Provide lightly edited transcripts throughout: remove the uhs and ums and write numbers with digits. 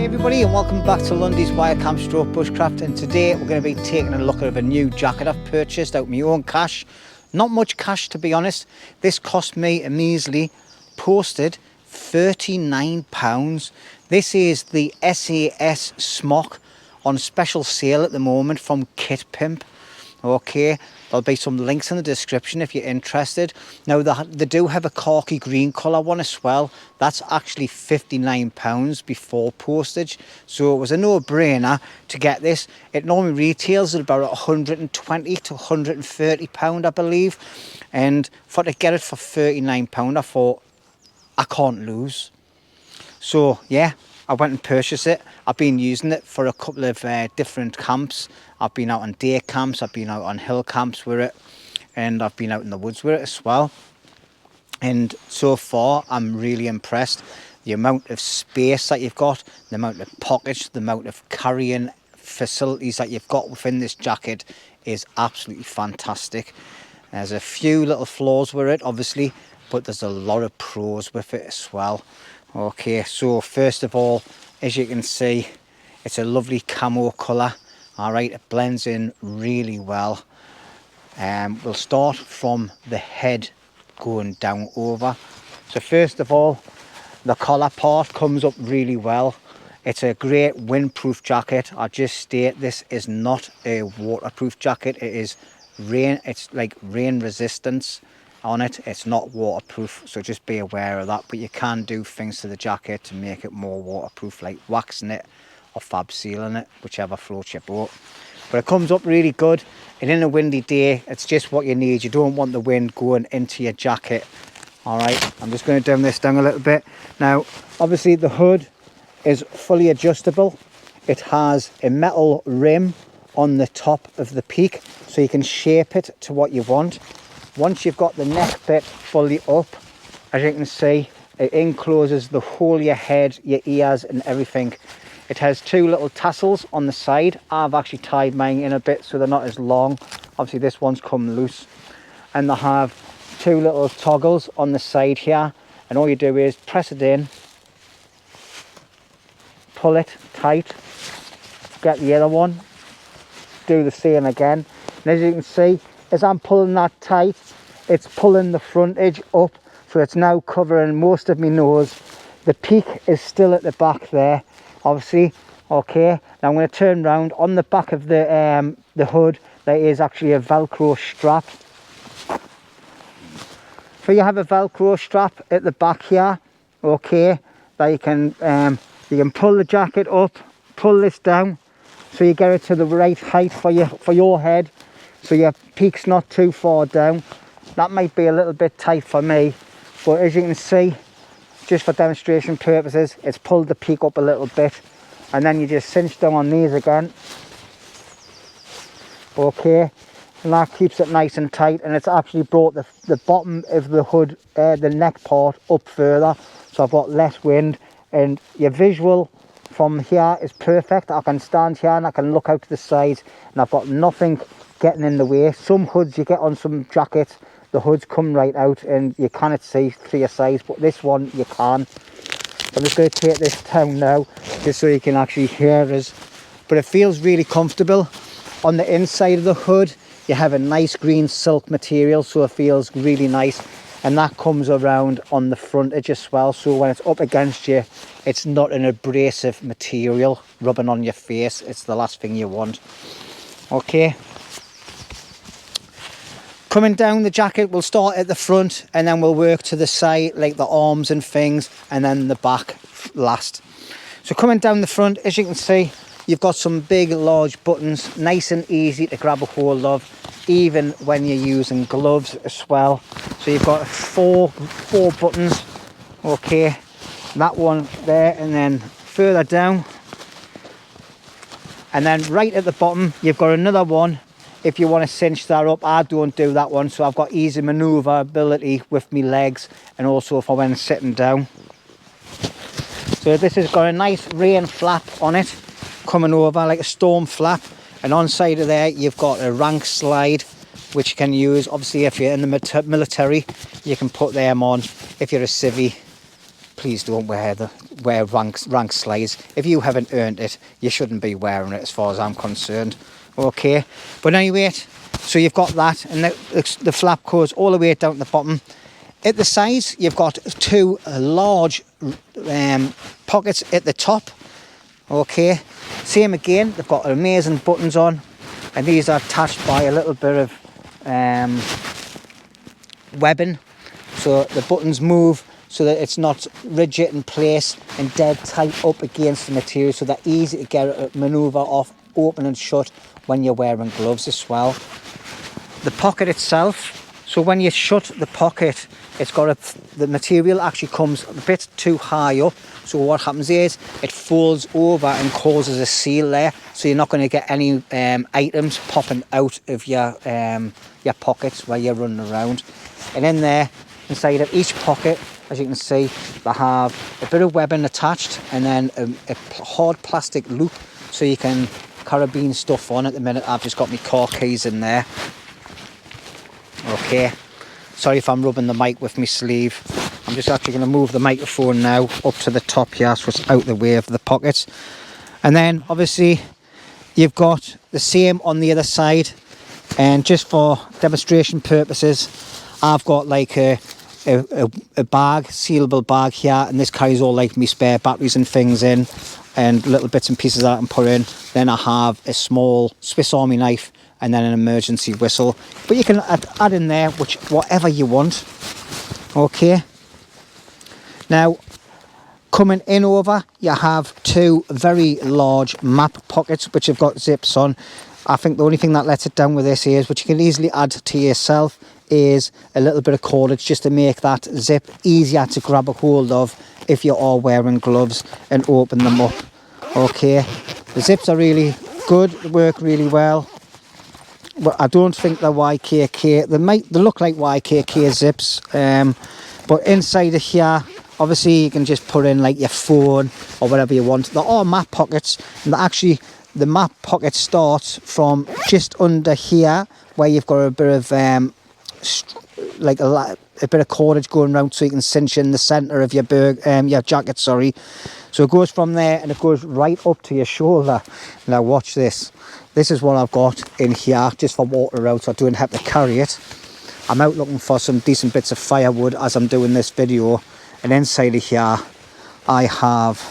Hi everybody and welcome back to Lundy's Wire Camp Stroke Bushcraft, and today we're going to be taking a look at a new jacket I've purchased out of my own cash. Not much cash, to be honest. This cost me a measly posted £39. This is the SAS Smock on special sale at the moment from KitPimp. Okay, there'll be some links in the description if you're interested. Now they do have a khaki green colour one as well. That's actually £59 before postage, so it was a no-brainer to get this. It normally retails at about £120 to £130, I believe, and to get it for £39, I thought I can't lose. So yeah, I went and purchased it. I've been using it for a couple of different camps. I've been out on day camps, I've been out on hill camps with it, and I've been out in the woods with it as well. And so far, I'm really impressed. The amount of space that you've got, the amount of pockets, the amount of carrying facilities that you've got within this jacket is absolutely fantastic. There's a few little flaws with it, obviously, but there's a lot of pros with it as well. Okay, so first of all, as you can see, it's a lovely camo colour. All right, it blends in really well. We'll start from the head going down over. So first of all, the collar part comes up really well. It's a great windproof jacket. I just state this is not a waterproof jacket. It is rain. It's like rain resistance on it. It's not waterproof, so just be aware of that. But you can do things to the jacket to make it more waterproof, like waxing it or fab sealing it, whichever floats your boat. But it comes up really good, and in a windy day it's just what you need. You don't want the wind going into your jacket. All right, I'm just going to dim this down a little bit. Now obviously the hood is fully adjustable. It has a metal rim on the top of the peak, so you can shape it to what you want. Once you've got the neck bit fully up, as you can see, it encloses the whole of your head, your ears and everything. It has two little tassels on the side. I've actually tied mine in a bit so they're not as long. Obviously this one's come loose. And they have two little toggles on the side here, and all you do is press it in, pull it tight, get the other one, do the same again. And as you can see, as I'm pulling that tight, it's pulling the front edge up, so it's now covering most of my nose. The peak is still at the back there, obviously. Okay, now I'm going to turn around. On the back of the hood there is actually a velcro strap. So you have a velcro strap at the back here, okay, that you can pull the jacket up, pull this down, so you get it to the right height for your head, so your peak's not too far down. That might be a little bit tight for me, but as you can see, just for demonstration purposes, it's pulled the peak up a little bit, and then you just cinch down on these again. Okay, and that keeps it nice and tight, and it's actually brought the bottom of the hood, the neck part, up further, so I've got less wind, and your visual from here is perfect. I can stand here and I can look out to the sides, and I've got nothing getting in the way. Some hoods you get on some jackets, the hoods come right out and you cannot see through your sides, but this one you can. I'm just going to take this down now just so you can actually hear us, but it feels really comfortable. On the inside of the hood you have a nice green silk material, so it feels really nice, and that comes around on the front edge as well, so when it's up against you, it's not an abrasive material rubbing on your face. It's the last thing you want. Okay, coming down the jacket, we'll start at the front and then we'll work to the side, like the arms and things, and then the back last. So coming down the front, as you can see, you've got some big large buttons, nice and easy to grab a hold of, even when you're using gloves as well. So you've got four buttons. Okay, that one there, and then further down, and then right at the bottom you've got another one if you want to cinch that up. I don't do that one, so I've got easy maneuverability with my legs, and also if I went sitting down. So this has got a nice rain flap on it, coming over like a storm flap, and on side of there you've got a rank slide, which you can use. Obviously if you're in the military you can put them on. If you're a civvy, please don't wear rank slides. If you haven't earned it, you shouldn't be wearing it as far as I'm concerned. Okay, but anyway, so you've got that, and the flap goes all the way down to the bottom. At the sides, you've got two large pockets at the top. Okay, same again, they've got amazing buttons on, and these are attached by a little bit of webbing, so the buttons move so that it's not rigid in place and dead tight up against the material, so they're easy to get maneuver off, open and shut when you're wearing gloves as well. The pocket itself, so when you shut the pocket, it's got the material actually comes a bit too high up, so what happens is it folds over and causes a seal there, so you're not going to get any items popping out of your pockets while you're running around. And in there, inside of each pocket, as you can see, they have a bit of webbing attached, and then a hard plastic loop, so you can carabine stuff on. At the minute, I've just got my car keys in there. Okay, sorry if I'm rubbing the mic with my sleeve. I'm just actually going to move the microphone now up to the top here, so it's out the way of the pockets. And then obviously you've got the same on the other side, and just for demonstration purposes, I've got like a bag, sealable bag here, and this carries all like me spare batteries and things in, and little bits and pieces that I can put in. Then I have a small Swiss Army knife, and then an emergency whistle, but you can add in there whatever you want. Okay, now coming in over, you have two very large map pockets which have got zips on. I think the only thing that lets it down with this is, which you can easily add to yourself, is a little bit of cordage just to make that zip easier to grab a hold of if you are wearing gloves and open them up. Okay, the zips are really good, they work really well. But I don't think they're YKK. They look like YKK zips, but inside of here, obviously you can just put in like your phone or whatever you want. There are map pockets, and actually the map pocket starts from just under here, where you've got a bit of like a bit of cordage going around, so you can cinch in the center of your jacket. Sorry, so it goes from there and it goes right up to your shoulder. Now watch this. This is what I've got in here just for water out, so I don't have to carry it. I'm out looking for some decent bits of firewood as I'm doing this video, and inside of here I have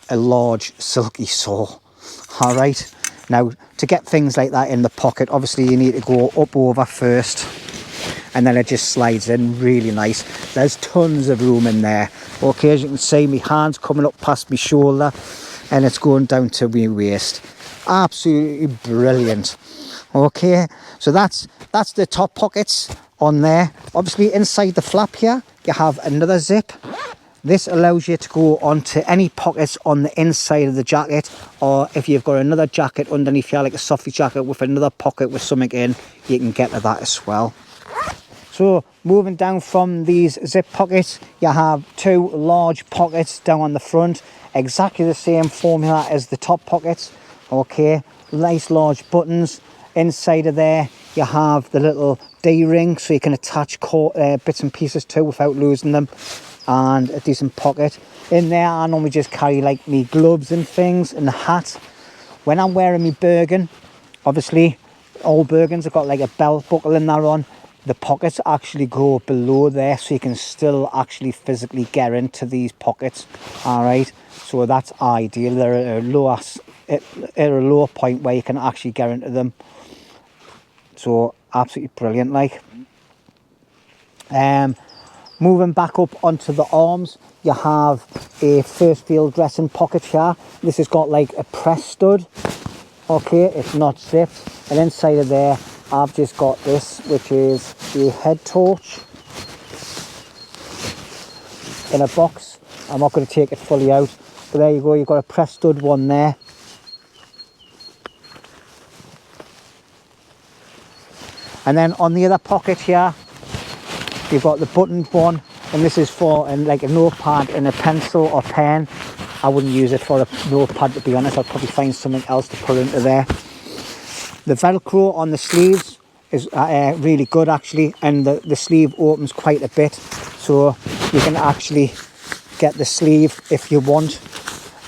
a large silky saw. All right, now to get things like that in the pocket, obviously you need to go up over first, and then it just slides in really nice. There's tons of room in there. Okay, as you can see, my hand's coming up past my shoulder and it's going down to my waist. Absolutely brilliant. Okay, so that's the top pockets on there. Obviously inside the flap here you have another zip. This allows you to go onto any pockets on the inside of the jacket, or if you've got another jacket underneath here, like a softy jacket with another pocket with something in, you can get to that as well. So moving down from these zip pockets, you have two large pockets down on the front, exactly the same formula as the top pockets. Okay, nice large buttons. Inside of there you have the little D-ring, so you can attach bits and pieces to without losing them, and a decent pocket. In there I normally just carry like me gloves and things, and a hat. When I'm wearing me Bergen, obviously all Bergens have got like a belt buckle in there on. The pockets actually go below there, so you can still actually physically get into these pockets. All right, so that's ideal. They're at a lower point where you can actually get into them. So absolutely brilliant. Like, moving back up onto the arms, you have a first field dressing pocket here. This has got like a press stud. Okay, it's not zipped, and inside of there I've just got this, which is a head torch in a box. I'm not going to take it fully out, but there you go, you've got a press stud one there. And then on the other pocket here, you've got the buttoned one, and this is for like a notepad and a pencil or pen. I wouldn't use it for a notepad, to be honest. I'd probably find something else to put into there. The Velcro on the sleeves is really good actually, and the sleeve opens quite a bit, so you can actually get the sleeve if you want.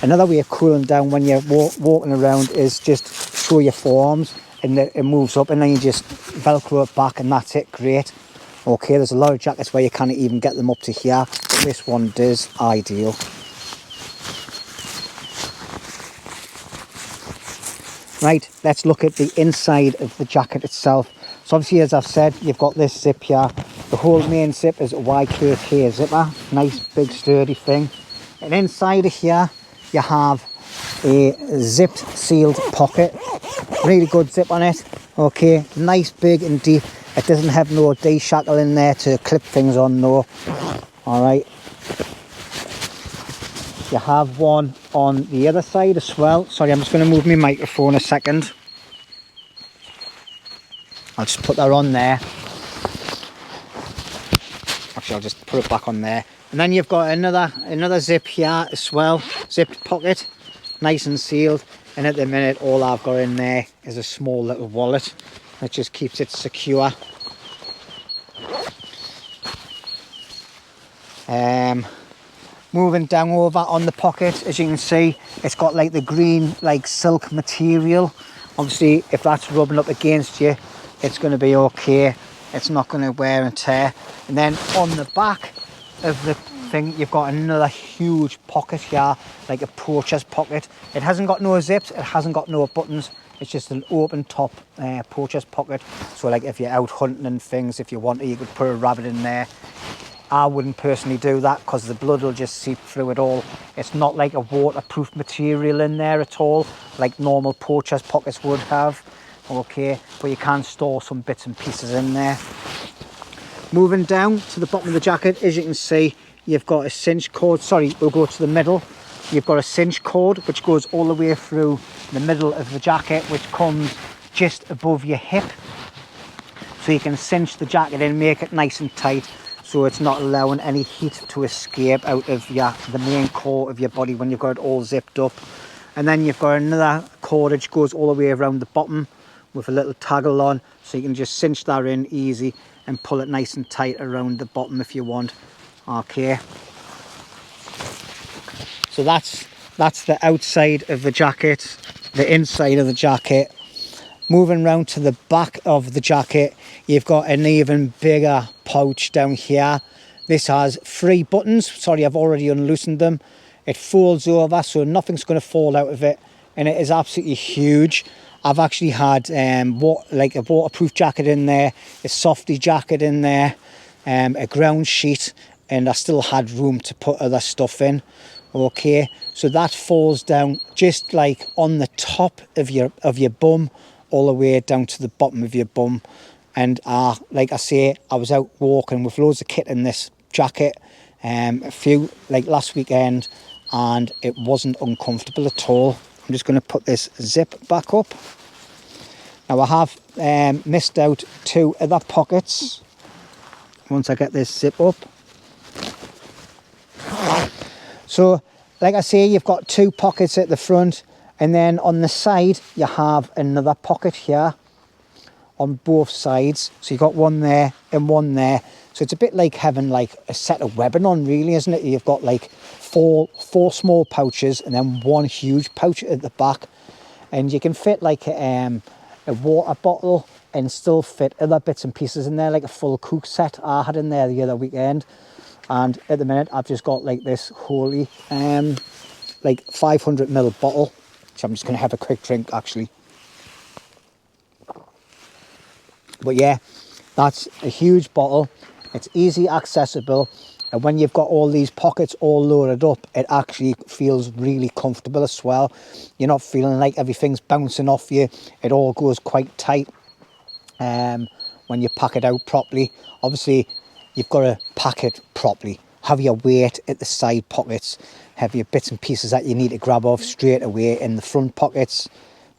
Another way of cooling down when you're walking around is just show your forearms, and it moves up, and then you just velcro it back, and that's it. Great. Okay, there's a lot of jackets where you can't even get them up to here, but this one does. Ideal. Right, let's look at the inside of the jacket itself. So obviously, as I've said, you've got this zip here. The whole main zip is a Y-curve zipper. Nice big sturdy thing. And inside of here, you have a zipped sealed pocket. Really good zip on it. Okay, nice big and deep. It doesn't have no D-shackle in there to clip things on, no. Alright. You have one on the other side as well. Sorry, I'm just going to move my microphone a second. I'll just put that on there. Actually, I'll just put it back on there. And then you've got another zip here as well. Zipped pocket, nice and sealed. And at the minute, all I've got in there is a small little wallet that just keeps it secure. Moving down over on the pocket, as you can see, it's got like the green like silk material. Obviously, if that's rubbing up against you, it's going to be okay. It's not going to wear and tear. And then on the back of the thing, you've got another huge pocket here, like a poacher's pocket. It hasn't got no zips, it hasn't got no buttons. It's just an open top poacher's pocket. So like if you're out hunting and things, if you want to, you could put a rabbit in there. I wouldn't personally do that because the blood will just seep through it all. It's not like a waterproof material in there at all, like normal poacher's pockets would have. Okay, but you can store some bits and pieces in there. Moving down to the bottom of the jacket, as you can see, you've got a cinch cord. Sorry, we'll go to the middle. You've got a cinch cord which goes all the way through the middle of the jacket, which comes just above your hip. So you can cinch the jacket and make it nice and tight, so it's not allowing any heat to escape out of the main core of your body when you've got it all zipped up. And then you've got another cord which goes all the way around the bottom with a little toggle on, so you can just cinch that in easy and pull it nice and tight around the bottom if you want. Okay, so that's the outside of the jacket. The inside of the jacket, moving round to the back of the jacket, you've got an even bigger pouch down here. This has 3 buttons. Sorry, I've already unloosened them. It folds over, so nothing's going to fall out of it, and it is absolutely huge. I've actually had like a waterproof jacket in there, a softy jacket in there, a ground sheet, and I still had room to put other stuff in. Okay, so that falls down just like on the top of your bum, all the way down to the bottom of your bum. And like I say, I was out walking with loads of kit in this jacket like last weekend, and it wasn't uncomfortable at all. I'm just going to put this zip back up. Now I have missed out 2 other pockets once I get this zip up. So like I say, you've got 2 pockets at the front, and then on the side you have another pocket here on both sides. So you've got one there and one there. So it's a bit like having like a set of webbing on, really, isn't it? You've got like four small pouches and then 1 huge pouch at the back, and you can fit like a water bottle and still fit other bits and pieces in there, like a full cook set I had in there the other weekend. And at the minute I've just got like this holy like 500ml bottle, which I'm just going to have a quick drink actually. But yeah, that's a huge bottle. It's easy accessible, and when you've got all these pockets all loaded up, it actually feels really comfortable as well. You're not feeling like everything's bouncing off you. It all goes quite tight when you pack it out properly. Obviously, you've got to pack it properly. Have your weight at the side pockets. Have your bits and pieces that you need to grab off straight away in the front pockets.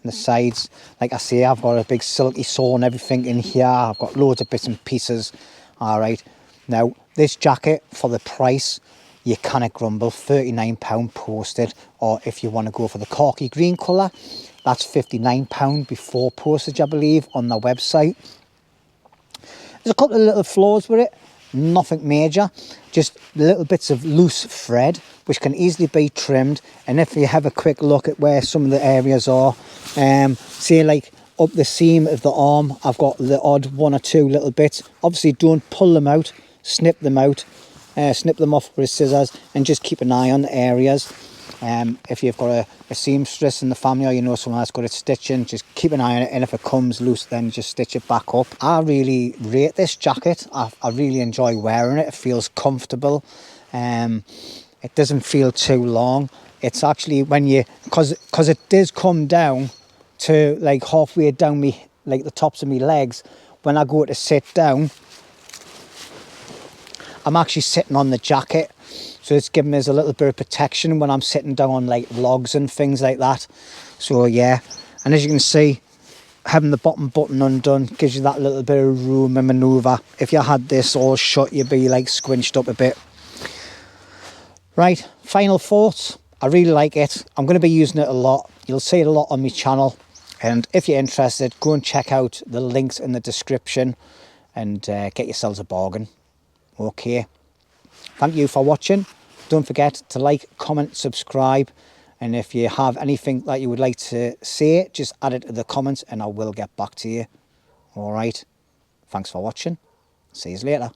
The sides, like I say, I've got a big silky saw and everything in here. I've got loads of bits and pieces. All right, now this jacket, for the price, you cannot grumble. £39 posted, or if you want to go for the khaki green colour, that's £59 before postage, I believe, on their website. There's a couple of little flaws with it. nothing major, just little bits of loose thread which can easily be trimmed. And if you have a quick look at where some of the areas are, say like up the seam of the arm, I've got the odd 1 or 2 little bits. Obviously don't pull them out, snip them out, snip them off with scissors, and just keep an eye on the areas. If you've got a seamstress in the family, or you know someone that's good at stitching, just keep an eye on it, and if it comes loose then just stitch it back up. I really rate this jacket. I really enjoy wearing it. It feels comfortable. It doesn't feel too long. It's actually, when you, because it does come down to like halfway down me, like the tops of my legs, when I go to sit down, I'm actually sitting on the jacket. So it's giving us a little bit of protection when I'm sitting down on like logs and things like that. So yeah, and as you can see, having the bottom button undone gives you that little bit of room and manoeuvre. If you had this all shut, you'd be like squinched up a bit. Right, final thoughts. I really like it. I'm going to be using it a lot. You'll see it a lot on my channel. And if you're interested, go and check out the links in the description and get yourselves a bargain. Okay. Thank you for watching. Don't forget to like, comment, subscribe. And if you have anything that you would like to say, just add it to the comments and I will get back to you. All right. Thanks for watching. See you later.